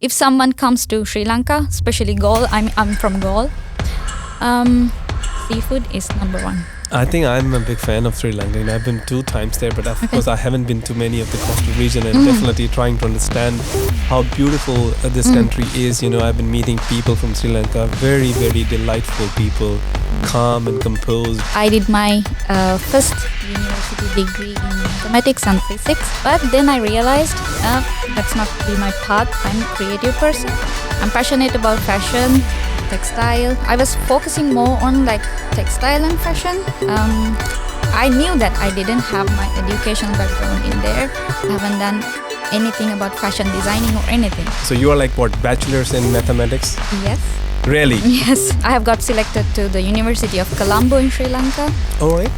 if someone comes to Sri Lanka, especially Galle, I'm from Galle, seafood is number one. I think I'm a big fan of Sri Lanka. I've been 2 times there, but of course I haven't been to many of the coastal region, and definitely trying to understand how beautiful this country is. I've been meeting people from Sri Lanka, very, very delightful people, calm and composed. I did my first university degree in mathematics and physics, but then I realized that's not really my path. I'm a creative person. I'm passionate about fashion, textile. I was focusing more on like textile and fashion. I knew that I didn't have my educational background in there. I haven't done anything about fashion designing or anything. So you are like what, bachelor's in mathematics? Yes. Really? Yes. I have got selected to the University of Colombo in Sri Lanka. All right.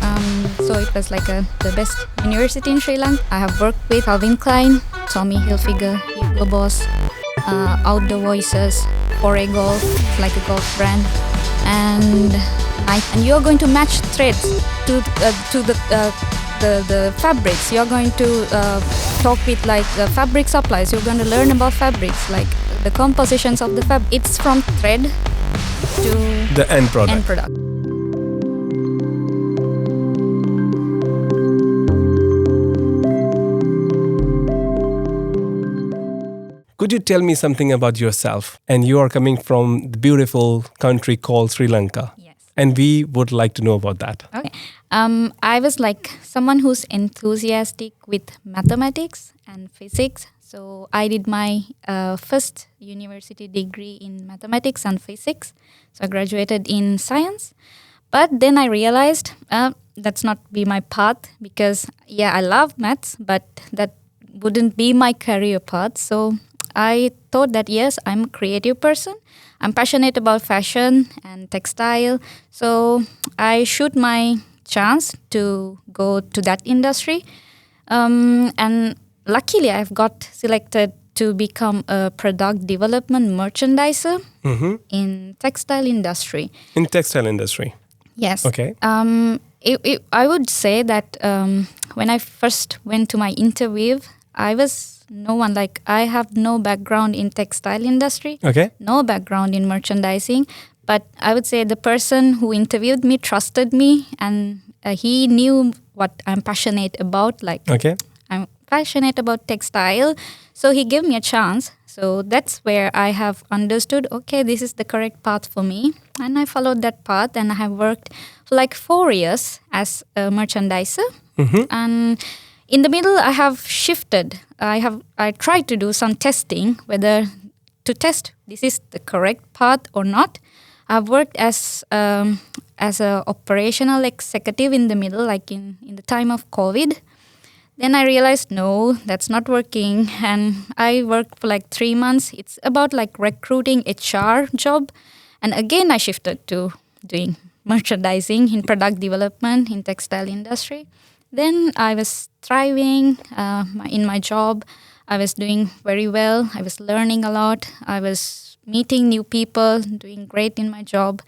So it was like the best university in Sri Lanka. I have worked with Calvin Klein, Tommy Hilfiger, Hugo Boss, Outdoor Voices, Foray Golf, like a golf brand, and you're going to match threads to the fabrics. You're going to talk with like the fabric suppliers. You're going to learn about fabrics, like the compositions of the fabric. It's from thread to the end product. Could you tell me something about yourself? And you are coming from the beautiful country called Sri Lanka. Yes. And we would like to know about that. Okay. I was like someone who's enthusiastic with mathematics and physics. So I did my first university degree in mathematics and physics. So I graduated in science. But then I realized that's not be my path because, I love maths, but that wouldn't be my career path. So I thought that, yes, I'm a creative person. I'm passionate about fashion and textile. So I shoot my chance to go to that industry. And luckily, I've got selected to become a product development merchandiser in textile industry. In textile industry? Yes. Okay. I would say that when I first went to my interview, I was I have no background in textile industry, no background in merchandising, but I would say the person who interviewed me trusted me and he knew what I'm passionate about, I'm passionate about textile, so he gave me a chance. So that's where I have understood, okay, this is the correct path for me, and I followed that path and I have worked for like 4 years as a merchandiser, and in the middle, I have shifted. I tried to do some testing, whether to test this is the correct path or not. I've worked as a operational executive in the middle, like in the time of COVID. Then I realized, no, that's not working. And I worked for like 3 months. It's about like recruiting HR job. And again, I shifted to doing merchandising in product development in textile industry. Then I was thriving in my job. I was doing very well. I was learning a lot. I was meeting new people, doing great in my job.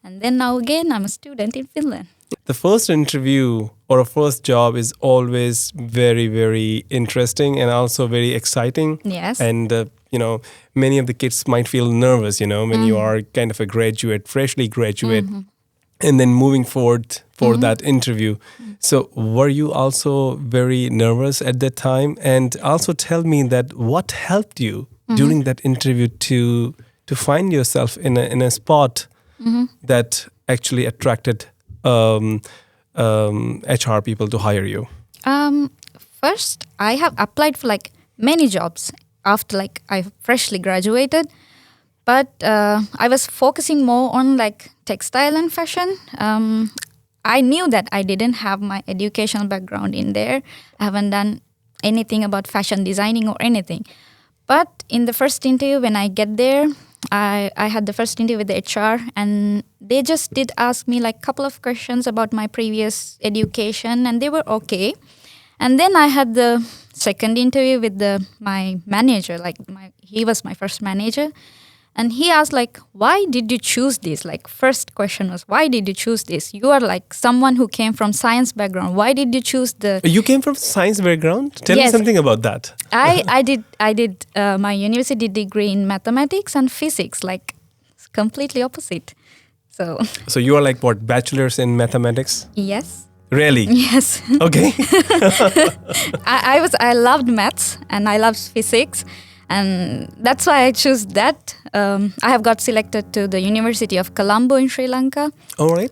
And then now again, I'm a student in Finland. The first interview or a first job is always very, very interesting and also very exciting. Yes. And, many of the kids might feel nervous, when you are kind of a graduate, freshly graduate. And then moving forward for that interview. So were you also very nervous at that time? And also tell me that what helped you during that interview to find yourself in a spot that actually attracted HR people to hire you? First, I have applied for like many jobs after like I freshly graduated. But I was focusing more on like textile and fashion. I knew that I didn't have my educational background in there. I haven't done anything about fashion designing or anything. But in the first interview, when I get there, I had the first interview with the HR, and they just did ask me like a couple of questions about my previous education, and they were okay. And then I had the second interview with my manager. He was my first manager. And he asked like, why did you choose this? Like first question was, why did you choose this? You are like someone who came from science background. Why did you choose the... You came from science background? Tell me something about that. I did my university degree in mathematics and physics, like completely opposite. So you are like what, bachelor's in mathematics? Yes. Really? Yes. Okay. I loved maths and I loved physics. And that's why I chose that. I have got selected to the University of Colombo in Sri Lanka. All right.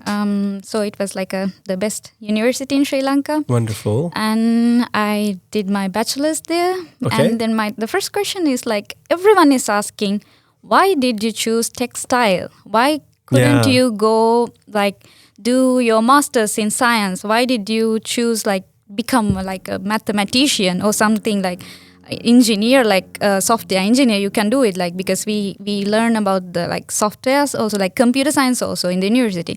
So it was like the best university in Sri Lanka. Wonderful. And I did my bachelor's there. Okay. And then the first question is like, everyone is asking, why did you choose textile? Why couldn't you go like do your master's in science? Why did you choose like become like a mathematician or something like engineer, like software engineer? You can do it like because we learn about the like softwares also, like computer science also in the university.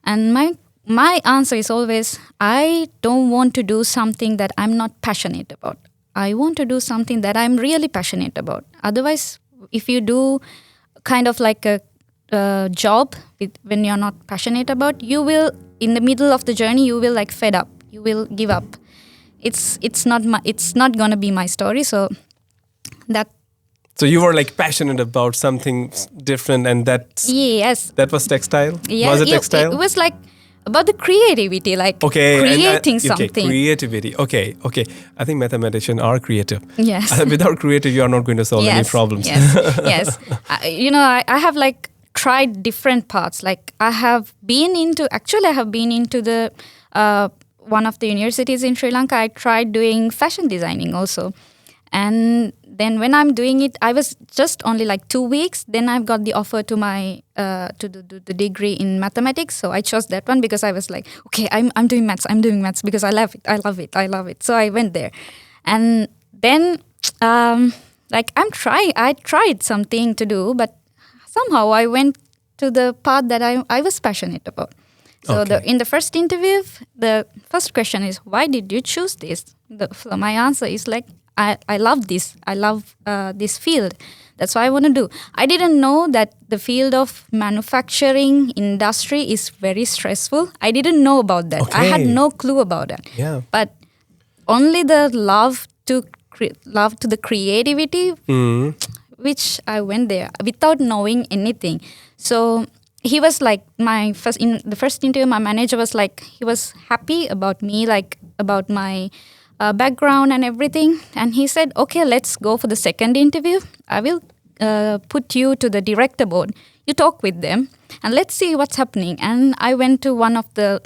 And my answer is always, I don't want to do something that I'm not passionate about. I want to do something that I'm really passionate about. Otherwise, if you do kind of like a job when you're not passionate about, you will in the middle of the journey you will like fed up. You will give up. It's not gonna be my story. So you were like passionate about something different, and that was textile. Yeah, was it textile? It was like about the creativity, like creating something. Creativity. Okay. I think mathematicians are creative. Yes. Without creative, you are not going to solve any problems. Yes. I have like tried different paths. Like I have been into the one of the universities in Sri Lanka. I tried doing fashion designing also. And then when I'm doing it, I was just only like 2 weeks. Then I've got the offer to my to the degree in mathematics. So I chose that one because I was like, okay, I'm doing maths. I'm doing maths because I love it. So I went there. And then like I tried something to do, but somehow I went to the path that I was passionate about. So in the first interview, the first question is, why did you choose this? My answer is like, I love this. I love this field. That's what I want to do. I didn't know that the field of manufacturing industry is very stressful. I didn't know about that. I had no clue about that. Yeah. But only the love to the creativity, which I went there without knowing anything. So he was like in the first interview, my manager was like, he was happy about me, like about my background and everything. And he said, okay, let's go for the second interview. I will put you to the director board. You talk with them and let's see what's happening. And I went to one of the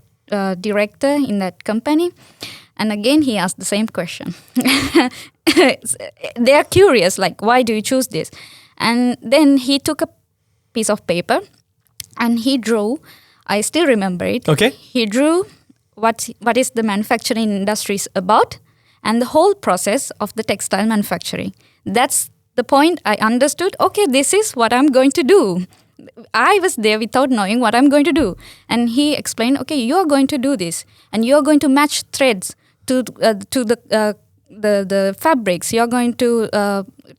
director in that company. And again, he asked the same question. They are curious, like, why do you choose this? And then he took a piece of paper and he drew, I still remember it. Okay. He drew what is the manufacturing industry is about and the whole process of the textile manufacturing. That's the point I understood. Okay, this is what I'm going to do. I was there without knowing what I'm going to do. And he explained, okay, you're going to do this and you're going to match threads to the fabrics. You're going to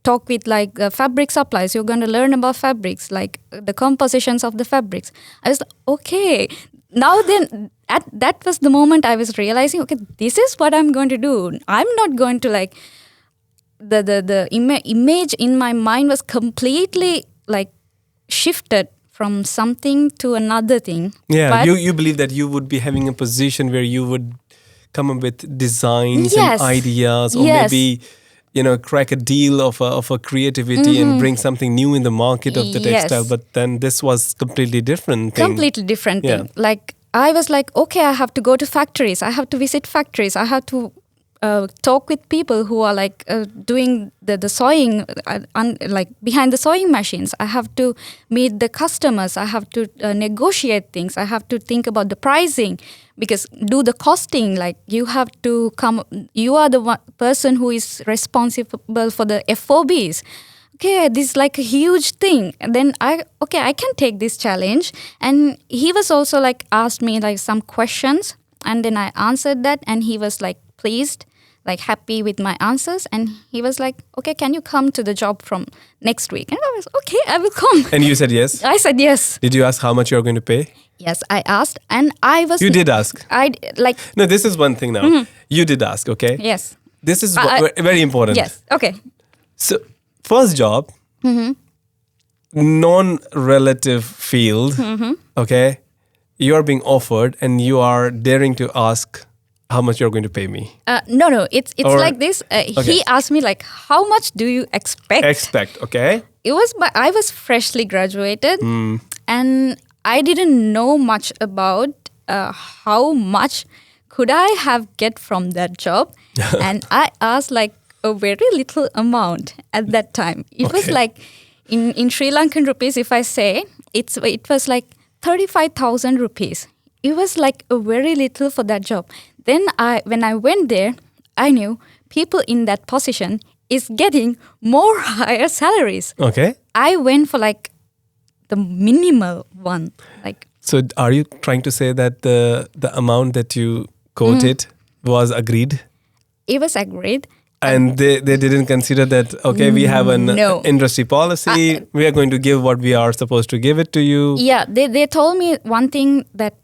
talk with like fabric suppliers. You're going to learn about fabrics, like the compositions of the fabrics. I was like, okay. Now then, that was the moment I was realizing, okay, this is what I'm going to do. I'm not going to like, the image in my mind was completely like shifted from something to another thing. Yeah, but you believe that you would be having a position where you would come up with designs and ideas, or maybe crack a deal of a creativity and bring something new in the market of the textile. But then this was completely different thing. Completely different thing. Like I was like, okay, I have to go to factories. I have to visit factories. I have to talk with people who are like doing the sewing, like behind the sewing machines. I have to meet the customers. I have to negotiate things. I have to think about the pricing, because do the costing. Like you have to come. You are the person who is responsible for the FOBs. Okay, this is like a huge thing. And then I can take this challenge. And he was also like asked me like some questions, and then I answered that, and he was like pleased like happy with my answers, and he was like, okay, can you come to the job from next week? And I was, okay, I will come. And you said yes? I said yes. Did you ask how much you're going to pay? Yes, I asked, and I was... You did ask? No, this is one thing now. You did ask, okay? Yes. This is very important. Yes, okay. So, first job, non-relative field, okay? You are being offered and you are daring to ask how much you're going to pay me. No, it's like this. He asked me like, how much do you expect? Okay. I was freshly graduated and I didn't know much about how much could I have get from that job. And I asked like a very little amount at that time. It was like, in Sri Lankan rupees, if I say, it was like 35,000 rupees. It was like a very little for that job. Then when I went there, I knew people in that position is getting more higher salaries. Okay. I went for like the minimal one. So are you trying to say that the amount that you quoted was agreed? It was agreed. And they didn't consider that, okay, we have an industry policy, we are going to give what we are supposed to give it to you. Yeah, they told me one thing that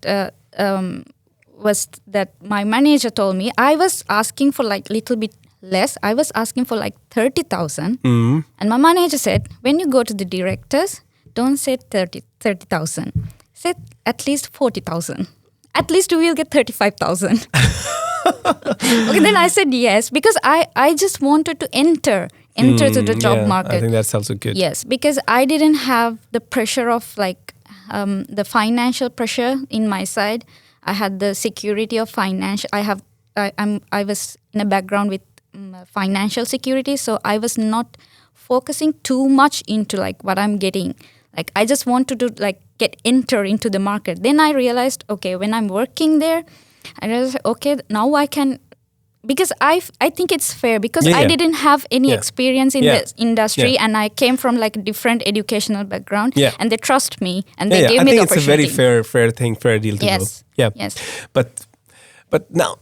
was that my manager told me. I was asking for like little bit less. I was asking for like 30,000. And my manager said, when you go to the directors, don't say 30,000. Say at least 40,000. At least you will get 35,000. Okay, then I said yes because I just wanted to enter to the job market. I think that's also good. Yes, because I didn't have the pressure of like the financial pressure in my side. I had the security of financial. I was in a background with financial security, so I was not focusing too much into like what I'm getting. Like I just wanted to like enter into the market. Then I realized, okay, when I'm working there, I realized, okay, now I can, because I think it's fair because I didn't have any experience in this industry and I came from like a different educational background and they trust me and they gave me the opportunity. I think it's a very fair deal to do. Yeah. Yes. But now,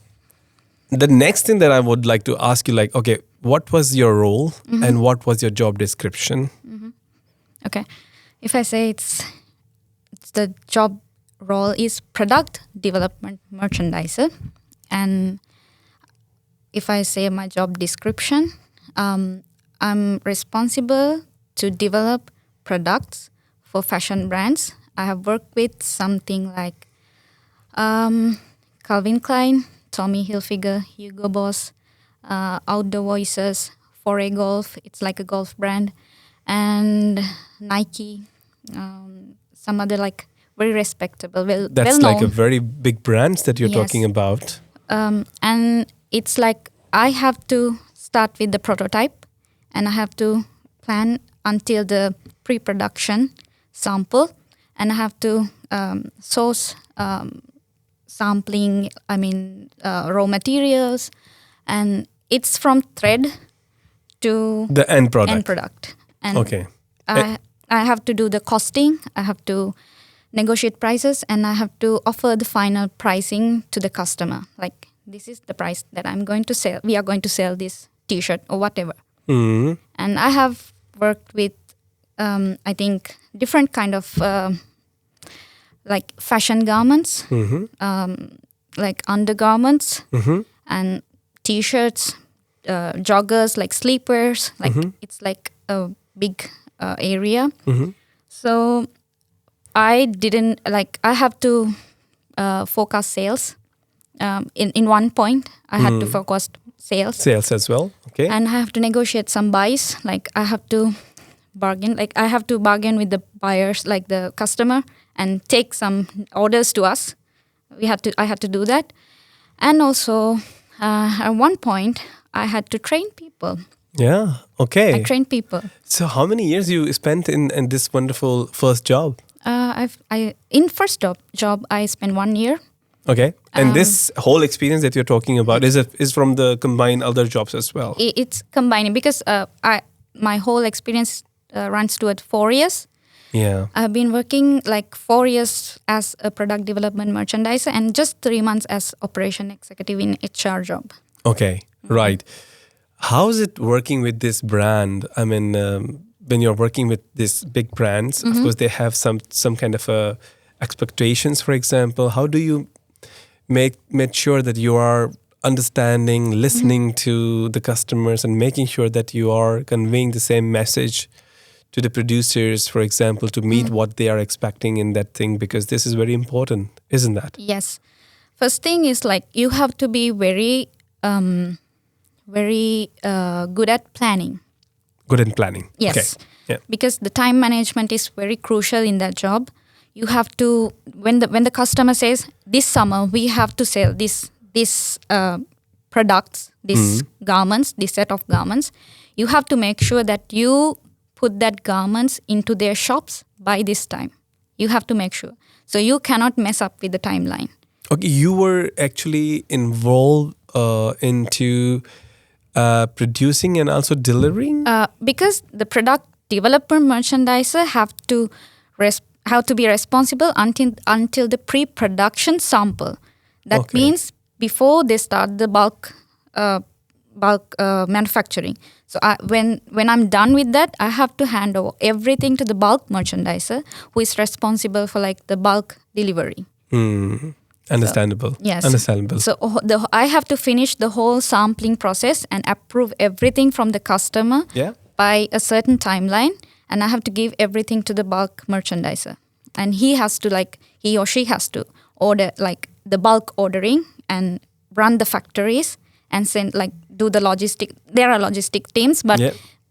the next thing that I would like to ask you, like, okay, what was your role and what was your job description? Okay. If I say it's the job role is product development merchandiser, and if I say my job description, I'm responsible to develop products for fashion brands. I have worked with something like Calvin Klein, Tommy Hilfiger, Hugo Boss, Outdoor Voices, Foray Golf, it's like a golf brand, and Nike, some other like very respectable, That's well-known. Like a very big brands that you're talking about. And it's like I have to start with the prototype and I have to plan until the pre-production sample, and I have to source sampling, raw materials, and it's from thread to the end product. And okay. I have to do the costing, I have to negotiate prices, and I have to offer the final pricing to the customer. Like, this is the price that I'm going to sell. We are going to sell this T-shirt or whatever. And I have worked with, I think, different kind of like fashion garments, like undergarments, and T-shirts, joggers, like sleepers. Like it's like a big area. So I have to focus sales. In one point, I had to focus sales. Sales as well, okay. And I have to negotiate some buys. Like I have to bargain. Like I have to bargain with the buyers, like the customer, and take some orders to us. I had to do that. And also, at one point, I had to train people. Yeah, okay. I trained people. So how many years you spent in this wonderful first job? In first job, I spent 1 year. Okay. And this whole experience that you're talking about is from the combined other jobs as well? It's combining because my whole experience runs toward 4 years. Yeah. I've been working like 4 years as a product development merchandiser and just 3 months as operation executive in HR job. Okay, right. How's it working with this brand? I mean, when you're working with these big brands, of course, they have some kind of expectations, for example. How do you make sure that you are understanding, listening to the customers and making sure that you are conveying the same message to the producers, for example, to meet what they are expecting in that thing? Because this is very important, isn't that? Yes. First thing is like you have to be very good at planning. Good in planning. Yes. Okay. Yeah. Because the time management is very crucial in that job. You have to, when the customer says, this summer we have to sell this products, these garments, this set of garments, you have to make sure that you put that garments into their shops by this time. You have to make sure. So you cannot mess up with the timeline. Okay, you were actually involved into producing and also delivering? Because the product developer, merchandiser have to be responsible until the pre-production sample. That means before they start the bulk manufacturing. So when I'm done with that, I have to hand over everything to the bulk merchandiser, who is responsible for like the bulk delivery. Understandable. So, yes. Understandable. So I have to finish the whole sampling process and approve everything from the customer by a certain timeline, and I have to give everything to the bulk merchandiser. And he or she has to order like the bulk ordering and run the factories and send do the logistic. There are logistic teams, but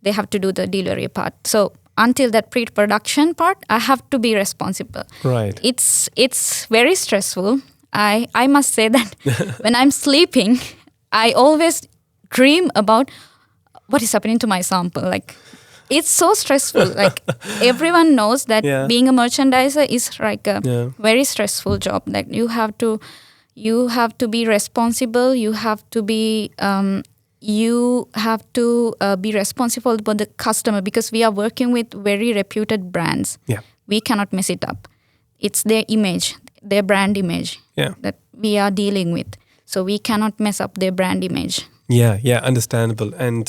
they have to do the delivery part. So until that pre-production part, I have to be responsible. Right. It's very stressful. I must say that when I'm sleeping, I always dream about what is happening to my sample. Like, it's so stressful. Like, everyone knows that being a merchandiser is like a very stressful job. Like, you have to be responsible. You have to be responsible for the customer, because we are working with very reputed brands. Yeah. We cannot mess it up. It's their image, their brand image that we are dealing with. So we cannot mess up their brand image. Yeah, understandable. And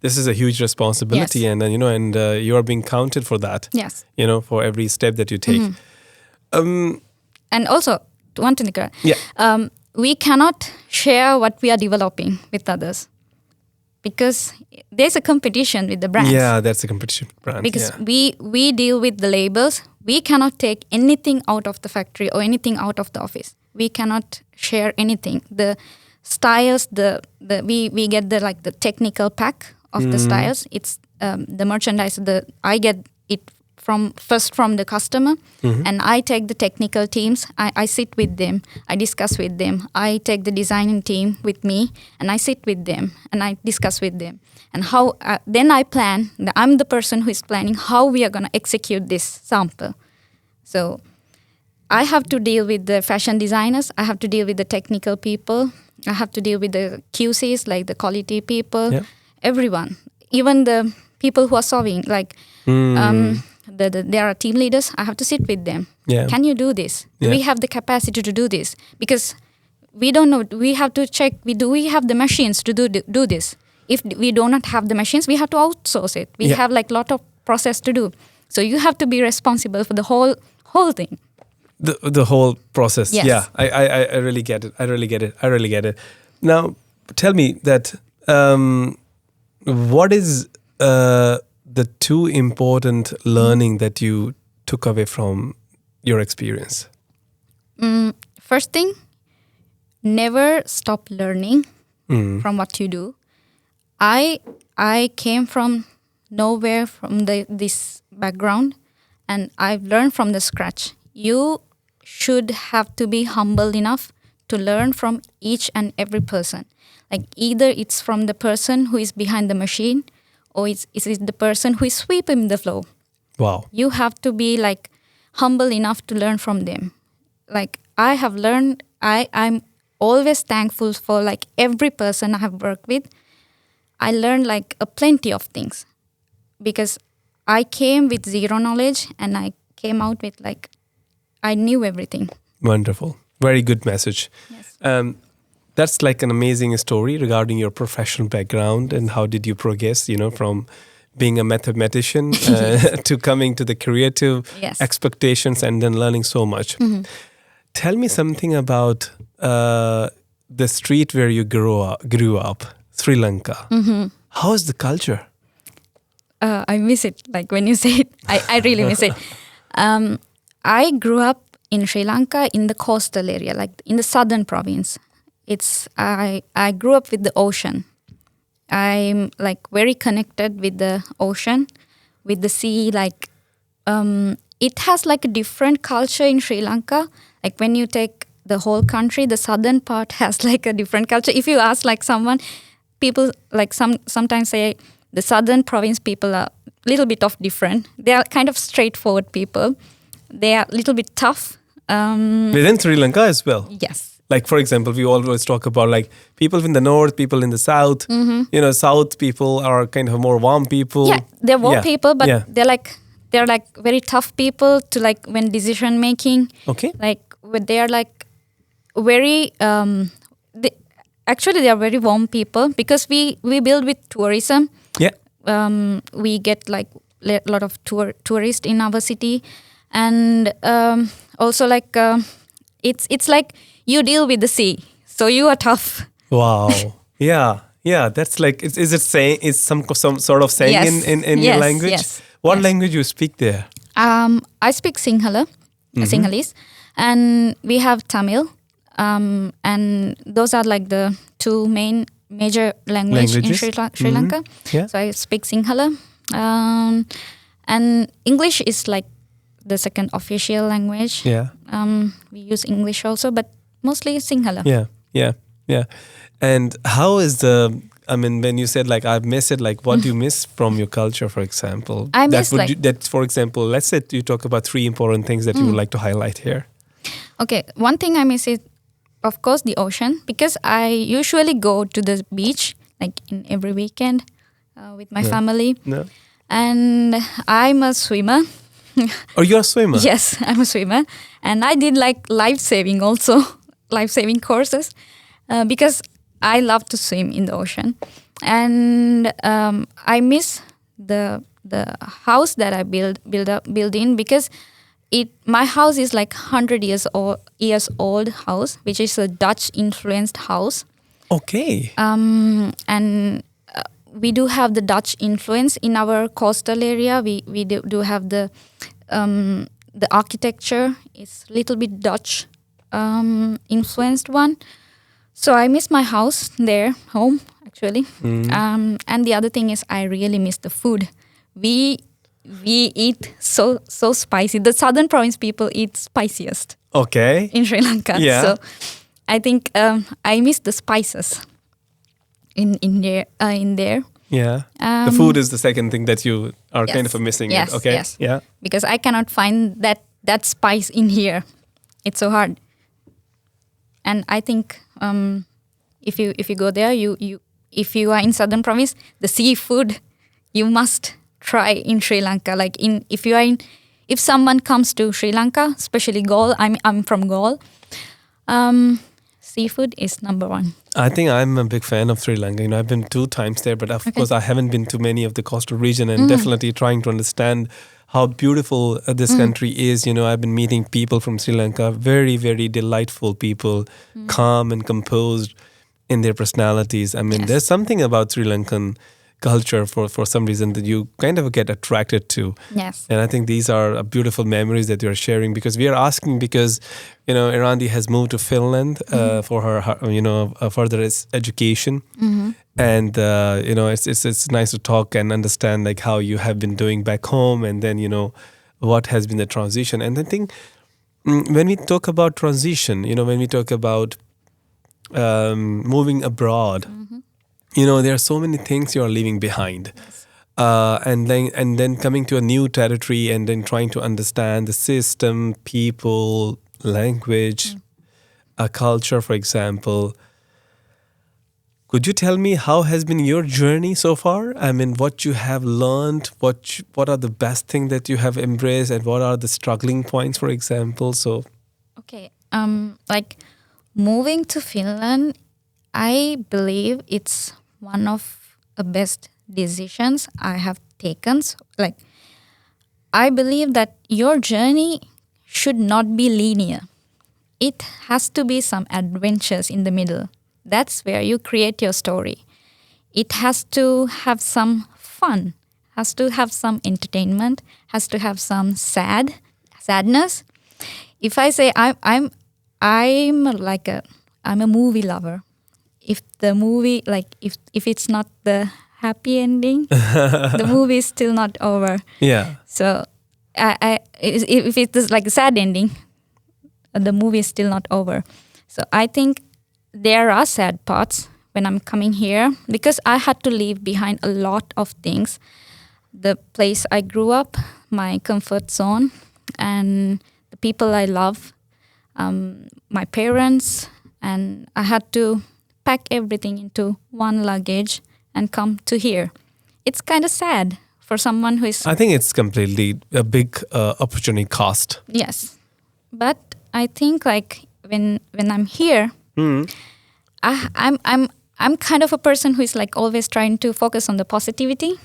this is a huge responsibility, and you are being counted for that. Yes. For every step that you take. And also, one thing, we cannot share what we are developing with others, because there's a competition with the brands. Yeah, that's a competition with brands. Because we deal with the labels. We cannot take anything out of the factory or anything out of the office. We cannot share anything. The styles, we get the technical pack of the styles. It's the merchandise. I get it from the customer, and I take the technical teams. I sit with them. I discuss with them. I take the designing team with me, and I sit with them and I discuss with them. And how then I plan. I'm the person who is planning how we are going to execute this sample. So I have to deal with the fashion designers. I have to deal with the technical people. I have to deal with the QCs, like the quality people, everyone, even the people who are sewing. Like there are team leaders. I have to sit with them. Yeah. Can you do this? Do we have the capacity to do this? Because we don't know. We have to check. Do we have the machines to do this? If we do not have the machines, we have to outsource it. We have like lot of process to do. So you have to be responsible for the whole thing. The whole process. Yes. Yeah, I really get it. I really get it. Now, tell me that what is the two important learning that you took away from your experience? First thing, never stop learning from what you do. I came from nowhere, from this background, and I've learned from the scratch. You should have to be humble enough to learn from each and every person. Like, either it's from the person who is behind the machine, or it's the person who is sweeping the floor. Wow. You have to be like humble enough to learn from them. Like, I have learned, I'm always thankful for like every person I have worked with. I learned like a plenty of things, because I came with zero knowledge and I came out with like, I knew everything. Wonderful. Very good message. Yes. that's like an amazing story regarding your professional background and how did you progress, from being a mathematician to coming to the creative expectations and then learning so much. Tell me something about the street where you grew up, Sri Lanka. How is the culture? I miss it. Like when you say it, I really miss it. I grew up in Sri Lanka in the coastal area, like in the southern province. I grew up with the ocean. I'm like very connected with the ocean, with the sea. Like it has like a different culture in Sri Lanka. Like when you take the whole country, the southern part has like a different culture. If you ask like someone, people like sometimes say the southern province people are a little bit of different. They are kind of straightforward people. They are a little bit tough. Within Sri Lanka as well? Yes. Like, for example, we always talk about like people in the north, people in the south. South people are kind of more warm people. Yeah, they're warm people, but they're like very tough people to like when decision making. Okay. Like they are like very. Actually, they are very warm people because we build with tourism. Yeah. We get like a lot of tourists in our city, and also like it's like you deal with the sea, so you are tough. Wow. Yeah. That's like is it saying? Is some sort of saying in your language? Yes. What language you speak there? I speak Sinhala, Sinhalese, and we have Tamil. And those are like the two major languages in Sri Lanka. Yeah. So I speak Sinhala. And English is like the second official language. Yeah. We use English also, but mostly Sinhala. Yeah. And how is when you said like I've missed it, like what do you miss from your culture, for example? For example, let's say you talk about 3 important things that you would like to highlight here. Okay, one thing I miss is, of course, the ocean, because I usually go to the beach like in every weekend with my family. No. And I'm a swimmer. Oh, you're a swimmer? Yes, I'm a swimmer. And I did like life-saving courses because I love to swim in the ocean. And I miss the house that I build in because my house is like 100 years old house, which is a Dutch influenced house. Okay. And we do have the Dutch influence in our coastal area. We do have the architecture is a little bit Dutch influenced one. So I miss my house there, home actually. And the other thing is I really miss the food. We eat so spicy. The southern province people eat spiciest. Okay. In Sri Lanka. Yeah. So I think I miss the spices in there. Yeah. The food is the second thing that you are kind of missing. Yes. Okay. Yes. Yeah. Because I cannot find that spice in here. It's so hard. And I think if you go there, if you are in southern province, the seafood you must try in Sri Lanka. Like if someone comes to Sri Lanka, especially Galle, I'm from Galle. Seafood is number one. I think I'm a big fan of Sri Lanka. I've been 2 times there, but of course I haven't been to many of the coastal region, and definitely trying to understand how beautiful this country is. I've been meeting people from Sri Lanka, very, very delightful people, calm and composed in their personalities. I mean, there's something about Sri Lankan culture for some reason that you kind of get attracted to. Yes. And I think these are beautiful memories that you're sharing, because we are asking because, Irandi has moved to Finland for her, further education. And, it's nice to talk and understand like how you have been doing back home, and then, what has been the transition. And I think when we talk about transition, when we talk about moving abroad, there are so many things you are leaving behind. Yes. And then coming to a new territory and then trying to understand the system, people, language, a culture, for example. Could you tell me how has been your journey so far? I mean, what you have learned, what are the best things that you have embraced, and what are the struggling points, for example? So, okay, like moving to Finland I believe it's one of the best decisions I have taken. So, like, I believe that your journey should not be linear. It has to be some adventures in the middle. That's where you create your story. It has to have some fun, has to have some entertainment, has to have some sadness. If I say I'm a movie lover. If the movie, like, if it's not the happy ending, the movie is still not over. Yeah. So if it is like a sad ending, the movie is still not over. So I think there are sad parts when I'm coming here because I had to leave behind a lot of things. The place I grew up, my comfort zone, and the people I love, my parents, and I had to pack everything into one luggage and come to here. It's kind of sad for someone who is... I think it's completely a big opportunity cost. Yes. But I think like when I'm here, I'm kind of a person who is like always trying to focus on the positivity.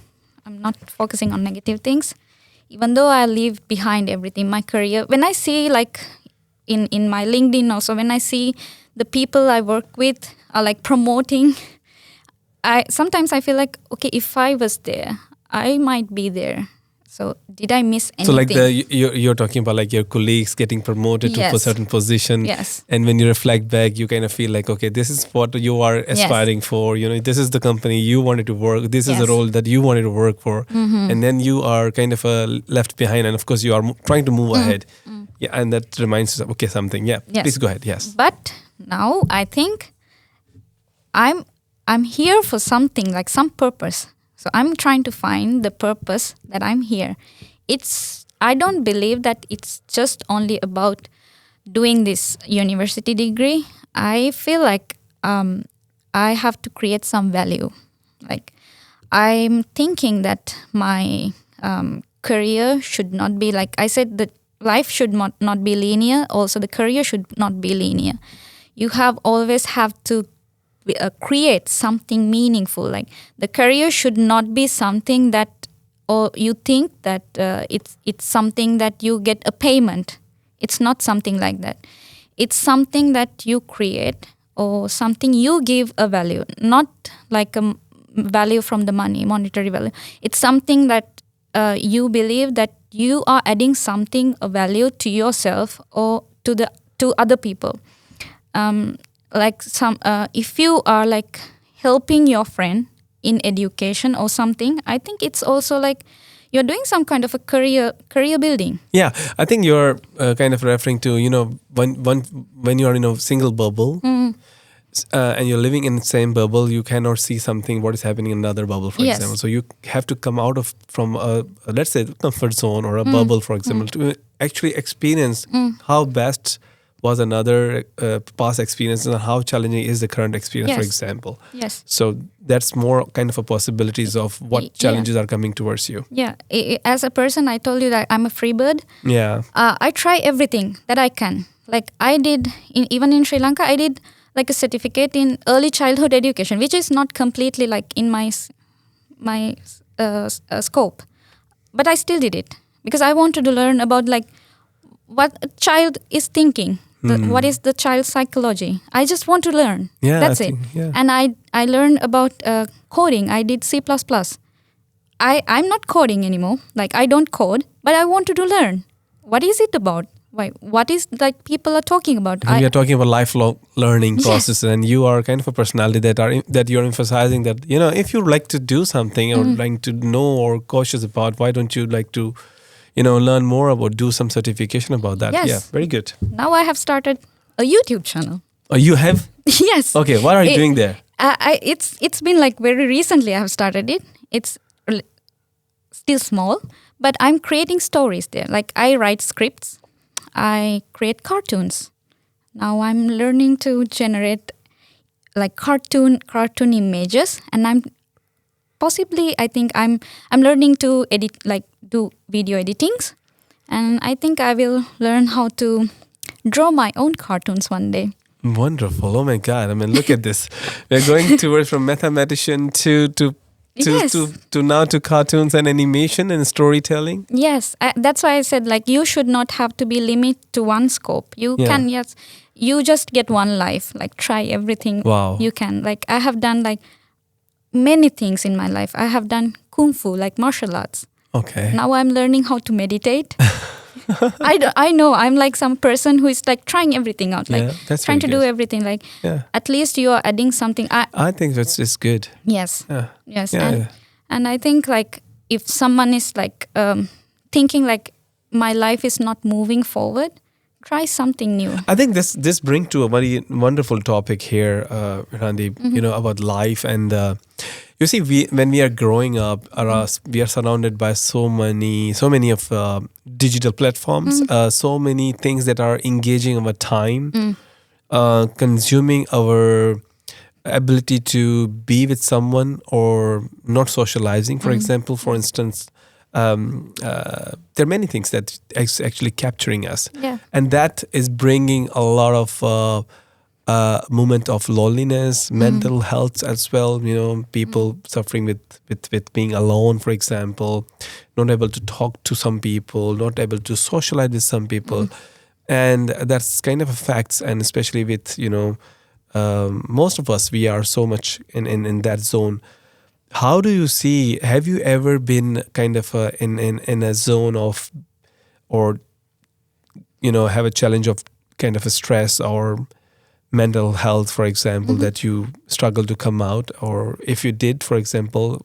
I'm not focusing on negative things. Even though I leave behind everything, my career, when I see like in my LinkedIn also, when I see the people I work with are like promoting, sometimes I feel like, okay, if I was there, I might be there. So did I miss anything? So like you're talking about like your colleagues getting promoted to a certain position. Yes. And when you reflect back, you kind of feel like, okay, this is what you are aspiring for. You know, this is the company you wanted to work. This is the role that you wanted to work for. And then you are kind of left behind. And of course, you are trying to move ahead. Yeah, and that reminds us of, okay, something. Yeah, please go ahead. Yes. But now I think I'm here for something, like some purpose. So I'm trying to find the purpose that I'm here. I don't believe that it's just only about doing this university degree. I feel like I have to create some value. Like I'm thinking that my career should not be, like I said, the life should not be linear. Also, the career should not be linear. You always have to create something meaningful. Like the career should not be something that, or you think that it's something that you get a payment. It's not something like that. It's something that you create or something you give a value, not like a value from the money, monetary value. It's something that you believe that you are adding something, a value to yourself or to other people. Like if you are like helping your friend in education or something, I think it's also like you're doing some kind of a career building. Yeah, I think you're kind of referring to, you know, when you're in a single bubble and you're living in the same bubble, you cannot see something what is happening in another bubble, for example. So you have to come out from a, let's say, comfort zone or a bubble, for example, to actually experience how best was another past experience and how challenging is the current experience, for example. Yes. So that's more kind of a possibilities of what challenges are coming towards you. Yeah. As a person, I told you that I'm a free bird. Yeah. I try everything that I can. Like I did, even in Sri Lanka, I did like a certificate in early childhood education, which is not completely like in my scope. But I still did it because I wanted to learn about like what a child is thinking. What is the child's psychology? I just want to learn. Yeah, that's it. And I learned about coding. I did C++. I'm not coding anymore. Like I don't code, but I wanted to learn. What is it about? Why? What is like people are talking about? We are talking about lifelong learning process, and you are kind of a personality that you're emphasizing that, you know, if you like to do something or like to know or cautious about, why don't you like to, you know, learn more about, do some certification about that? Yes. Yeah, very good. Now I have started a YouTube channel. Oh, you have? Yes. Okay, what are you doing there? It's been like very recently I have started it. It's still small, but I'm creating stories there. Like I write scripts. I create cartoons. Now I'm learning to generate like cartoon images, and I think I'm learning to edit, like do video editings, and I think I will learn how to draw my own cartoons one day. Wonderful. Oh my God. I mean, look at this. We're going towards from mathematician Yes. to now to cartoons and animation and storytelling. Yes, that's why I said like you should not have to be limited to one scope. You can you just get one life. Like try everything you can. Like I have done like many things in my life. I have done kung fu, like martial arts. Okay. Now I'm learning how to meditate. I know I'm like some person who is like trying everything out, like trying to do everything. Like at least you are adding something. I think that's just good. Yes. Yes. And I think like if someone is like thinking like my life is not moving forward, try something new. I think this brings to a very wonderful topic here, Randy. You know, about life and. You see, when we are growing up, we are surrounded by so many of digital platforms, so many things that are engaging our time, consuming our ability to be with someone or not socializing. For example, for instance, there are many things that actually capturing us, and that is bringing a lot of. Moment of loneliness, mental health as well. You know, people suffering with being alone, for example, not able to talk to some people, not able to socialize with some people, and that's kind of a fact. And especially with most of us, we are so much in that zone. How do you see? Have you ever been kind of in a zone of, or have a challenge of kind of a stress or mental health, for example, that you struggle to come out? Or if you did, for example,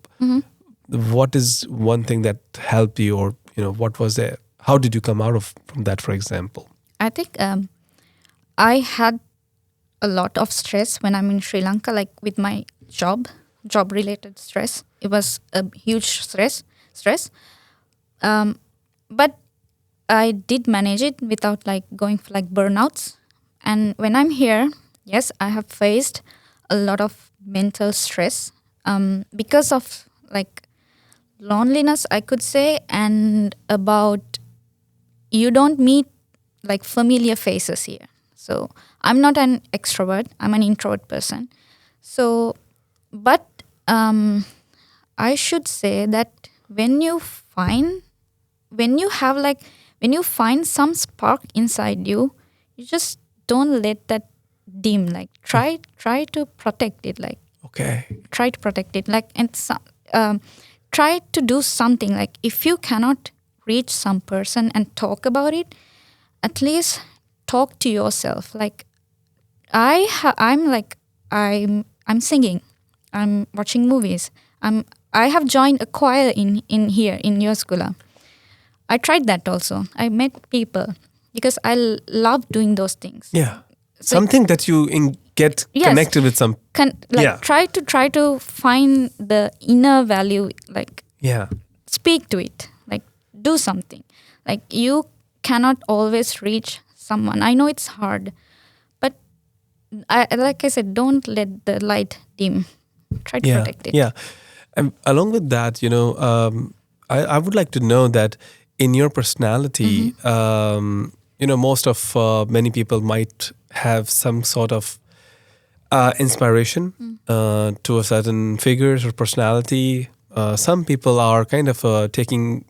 what is one thing that helped you, or what was it? How did you come out from that, for example? I think I had a lot of stress when I'm in Sri Lanka, like with my job related stress. It was a huge stress. But I did manage it without like going for like burnouts. And when I'm here, yes, I have faced a lot of mental stress because of like loneliness, I could say, and about you don't meet like familiar faces here. So I'm not an extrovert, I'm an introvert person. So, but I should say that when you find some spark inside you, you just don't let that dim. Like try to protect it. Like try to protect it. Like and try to do something. Like if you cannot reach some person and talk about it, at least talk to yourself. Like I'm singing. I'm watching movies. I have joined a choir in here in Yoskula. I tried that also. I met people. Because I love doing those things. Yeah, so something that you get connected with some. Try to find the inner value. Like speak to it. Like do something. Like you cannot always reach someone. I know it's hard, but like I said, don't let the light dim. Try to protect it. Yeah, and along with that, I would like to know that in your personality. Most of many people might have some sort of inspiration to a certain figures or personality. Some people are kind of taking,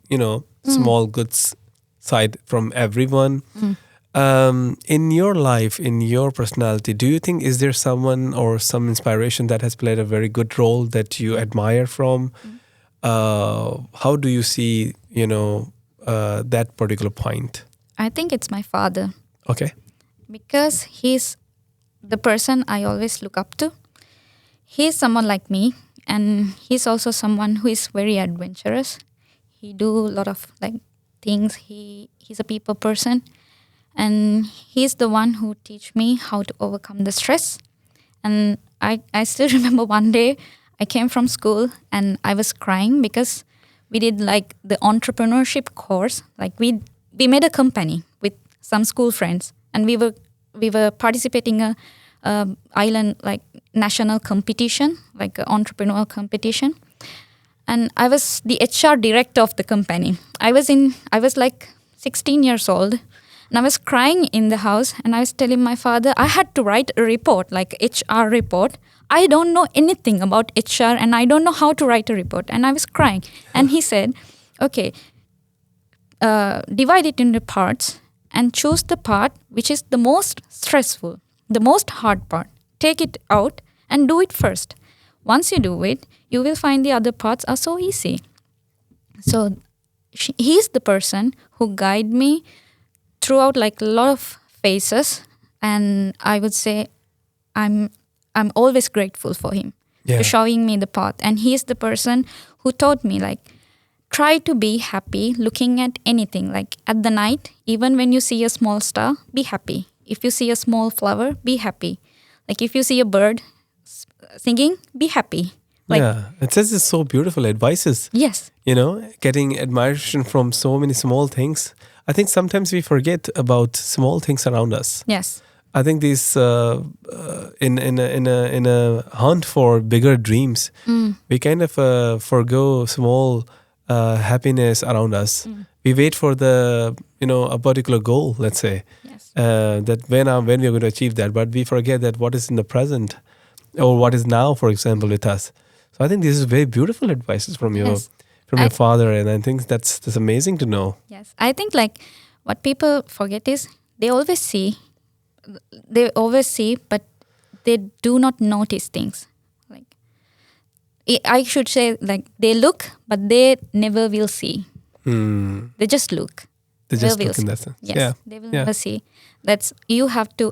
small goods side from everyone. In your life, in your personality, do you think is there someone or some inspiration that has played a very good role that you admire from? How do you see, that particular point? I think it's my father. Okay. Because he's the person I always look up to. He's someone like me, and he's also someone who is very adventurous. He do a lot of like things. He's a people person, and he's the one who teach me how to overcome the stress. And I still remember one day I came from school and I was crying because we did like the entrepreneurship course. Like we made a company with some school friends, and we were participating a island like national competition, like an entrepreneurial competition. And I was the HR director of the company. I was like 16 years old, And I was crying in the house and I was telling my father, I had to write a report, like HR report. I don't know anything about HR and I don't know how to write a report. And I was crying. And he said, okay, divide it into parts and choose the part which is the most stressful, the most hard part. Take it out and do it first. Once you do it, you will find the other parts are so easy. So he's the person who guided me throughout like a lot of phases, and I would say I'm always grateful for him for showing me the path. And he's the person who taught me like try to be happy looking at anything. Like at the night, even when you see a small star, be happy. If you see a small flower, be happy. Like if you see a bird singing, be happy. Like, it says it's so beautiful advices. Yes. You know, getting admiration from so many small things. I think sometimes we forget about small things around us. Yes. I think these in a hunt for bigger dreams, we kind of forgo small happiness around us. We wait for the a particular goal, let's say, that when we are going to achieve that, but we forget that what is in the present or what is now, for example, with us. So I think this is very beautiful advices from your father, and I think that's amazing to know. Yes, I think like what people forget is they always see, but they do not notice things. Like I should say, like they look, but they never will see. They just look. They just look in that sense. Yes, they will never see. That's you have to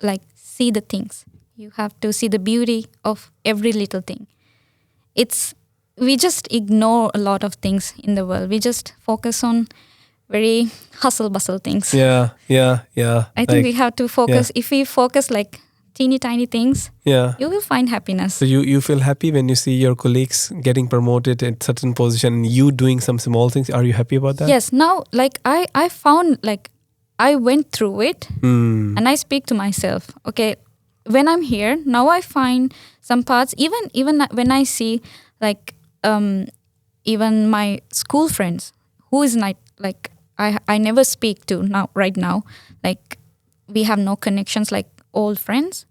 like see the things. You have to see the beauty of every little thing. We just ignore a lot of things in the world. We just focus on very hustle-bustle things. Yeah. I think we have to focus. If we focus like teeny tiny things, you will find happiness. So you feel happy when you see your colleagues getting promoted at certain position and you doing some small things. Are you happy about that? Yes. Now, like I found like I went through it and I speak to myself. Okay, when I'm here now, I find some parts. Even when I see like even my school friends who is not like I never speak to right now. Like we have no connections like old friends.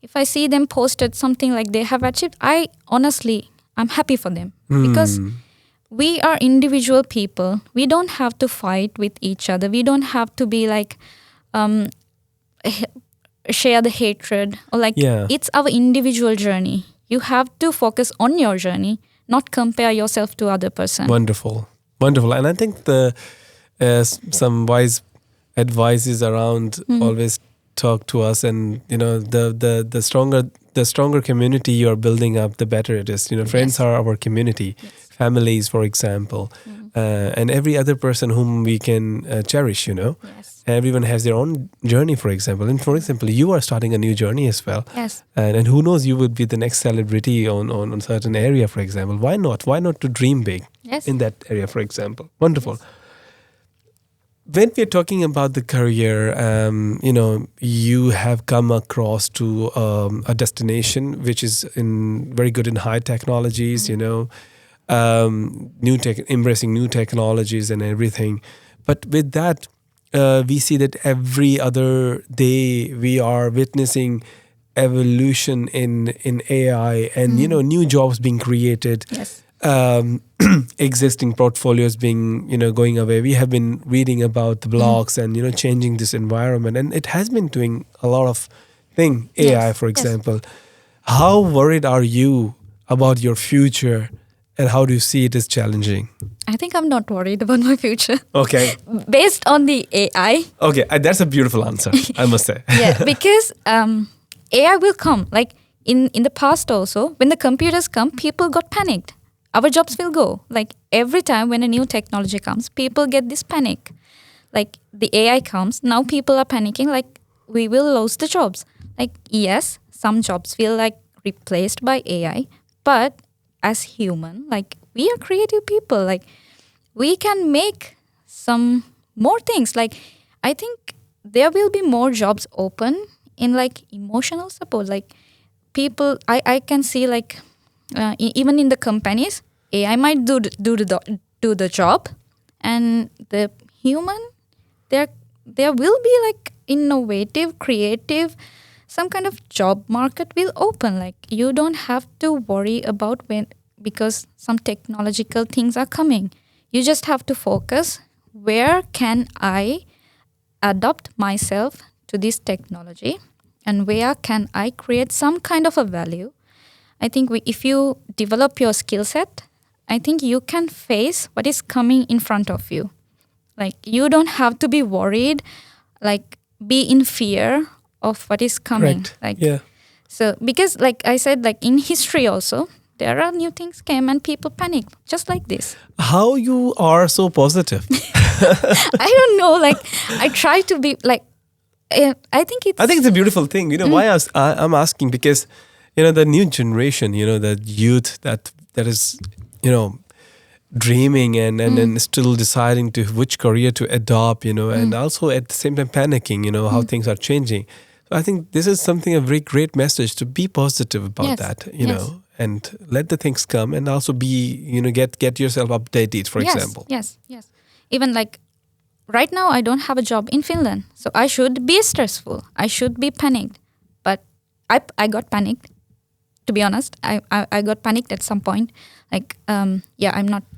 If I see them posted something like they have achieved, I'm happy for them because we are individual people. We don't have to fight with each other. We don't have to be like share the hatred or like it's our individual journey. You have to focus on your journey, not compare yourself to other person. Wonderful. And I think some wise advices around always talk to us, and the stronger community you are building up, the better it is. Friends are our community, families, for example, and every other person whom we can cherish. Everyone has their own journey, for example. And for example, you are starting a new journey as well. Yes. And who knows, you would be the next celebrity on a certain area, for example. Why not? Why not to dream big in that area, for example? Wonderful. Yes. When we're talking about the career, you have come across to a destination which is very good in high technologies, embracing new technologies and everything. But with that, we see that every other day we are witnessing evolution in AI and new jobs being created. Yes. Existing portfolios being going away. We have been reading about the blogs and changing this environment, and it has been doing a lot of thing. AI, for example. How worried are you about your future, and how do you see it as challenging? I think I'm not worried about my future. Okay. Based on the AI. Okay, that's a beautiful answer, I must say. Because AI will come. Like in the past also, when the computers come, people got panicked. Our jobs will go. Like every time when a new technology comes, people get this panic. Like the AI comes, now people are panicking like we will lose the jobs. Like yes, some jobs will like replaced by AI, but as human, like we are creative people. Like we can make some more things. Like I think there will be more jobs open in like emotional support. Like people, I can see like even in the companies, AI might do the job, and the human there will be like innovative, creative, some kind of job market will open. Like you don't have to worry about because some technological things are coming. You just have to focus, where can I adapt myself to this technology and where can I create some kind of a value. I think if you develop your skill set, I think you can face what is coming in front of you. Like you don't have to be worried, like be in fear of what is coming. Correct. Like, yeah. So because like I said, like in history also, there are new things came and people panic, just like this. How you are so positive? I don't know. Like I try to be like, I think it's a beautiful thing. You know why I'm asking, because the new generation, the youth that is dreaming and still deciding to which career to adopt, and also at the same time panicking, how things are changing. So I think this is a very great message, to be positive about that, know, and let the things come, and also be, get yourself updated, for example. Yes. Even like right now, I don't have a job in Finland, so I should be stressful. I should be panicked, but I got panicked. To be honest, I got panicked at some point. Like, I'm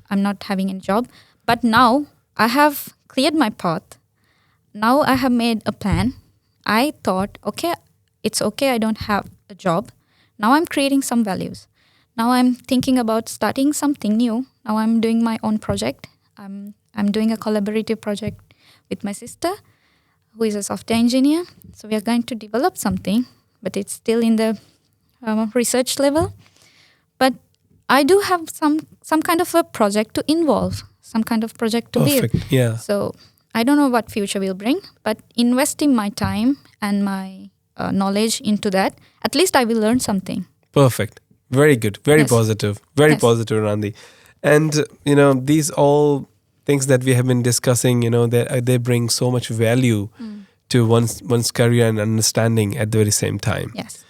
not having a job. But now I have cleared my path. Now I have made a plan. I thought, okay, it's okay, I don't have a job. Now I'm creating some values. Now I'm thinking about starting something new. Now I'm doing my own project. I'm doing a collaborative project with my sister, who is a software engineer. So we are going to develop something, but it's still in the research level. But I do have some kind of a project to involve, some kind of project to build. Yeah. So I don't know what future will bring, but investing my time and my knowledge into that, at least I will learn something. Perfect. Very good. Very positive. Very positive, Randi. And, these all things that we have been discussing, they bring so much value to one's career and understanding at the very same time. Yes.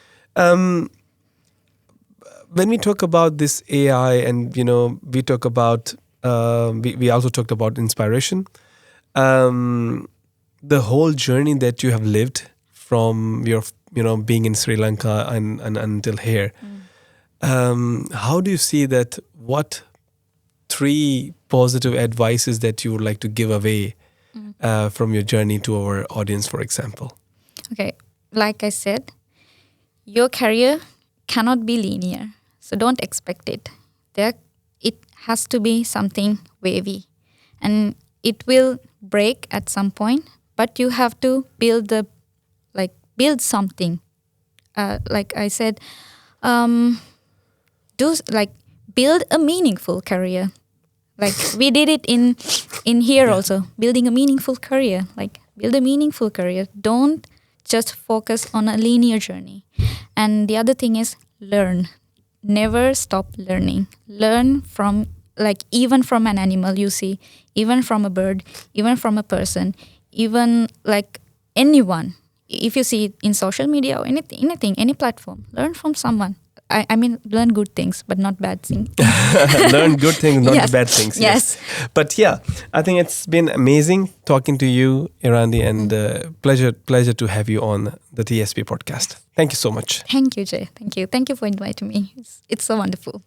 When we talk about this AI, and we talk about we also talked about inspiration, the whole journey that you have lived from your being in Sri Lanka and until here, how do you see that? What 3 positive advices that you would like to give away from your journey to our audience, for example? Okay, like I said, your career cannot be linear, so don't expect it. It has to be something wavy, and it will break at some point. But you have to build something. Like I said, build a meaningful career. Like we did it in here also, building a meaningful career. Like build a meaningful career. Don't just focus on a linear journey. And the other thing is learn. Never stop learning. Learn from, like, even from an animal you see, even from a bird, even from a person, even like anyone. If you see it in social media or anything, any platform, learn from someone. I mean, learn good things, but not bad things. Learn good things, not bad things. Yes. But yeah, I think it's been amazing talking to you, Irandi, and pleasure to have you on the TSP podcast. Thank you so much. Thank you, Jay. Thank you. Thank you for inviting me. It's so wonderful.